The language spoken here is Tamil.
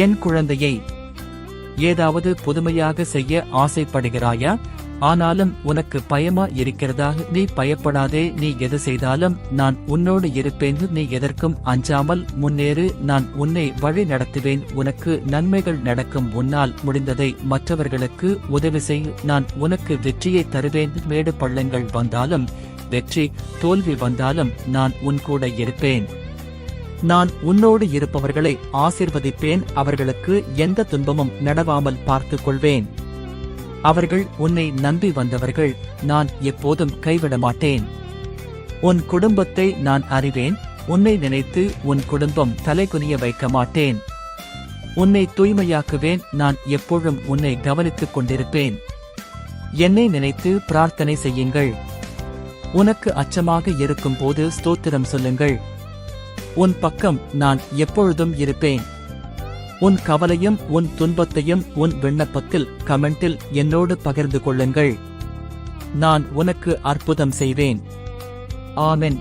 என் குழந்தையை, ஏதாவது புதுமையாக செய்ய ஆசைப்படுகிறாயா? ஆனாலும் உனக்கு பயமா இருக்கிறதா? நீ பயப்படாதே, நீ எது செய்தாலும் நான் உன்னோடு இருப்பேன். நீ எதற்கும் அஞ்சாமல் முன்னேறு, நான் உன்னை வழி நடத்துவேன். உனக்கு நன்மைகள் நடக்கும். உன்னால் முடிந்ததை மற்றவர்களுக்கு உதவி செய். நான் உனக்கு வெற்றியை தருவேன். மேடு பள்ளங்கள் வந்தாலும், வெற்றி தோல்வி வந்தாலும் நான் உன் கூட இருப்பேன். நான் உன்னோடு இருப்பவர்களை ஆசிர்வதிப்பேன். அவர்களுக்கு எந்த துன்பமும் நடவாமல் பார்த்துக் கொள்வேன். அவர்கள் உன்னை நம்பி வந்தவர்கள், நான் எப்போதும் கைவிட மாட்டேன். உன் குடும்பத்தை நான் அறிவேன். உன்னை நினைத்து உன் குடும்பம் தலைகுனிய வைக்க மாட்டேன். உன்னை தூய்மையாக்குவேன். நான் எப்பொழுதும் உன்னை கவனித்துக் கொண்டிருப்பேன். என்னை நினைத்து பிரார்த்தனை செய்யுங்கள். உனக்கு அச்சமாக இருக்கும் போது ஸ்தோத்திரம் சொல்லுங்கள். உன் பக்கம் நான் எப்பொழுதும் இருப்பேன். உன் கவலையும் உன் துன்பத்தையும் உன் விண்ணப்பத்தில் கமெண்டில் என்னோடு பகிர்ந்து கொள்ளுங்கள். நான் உனக்கு அற்புதம் செய்வேன். ஆமென்.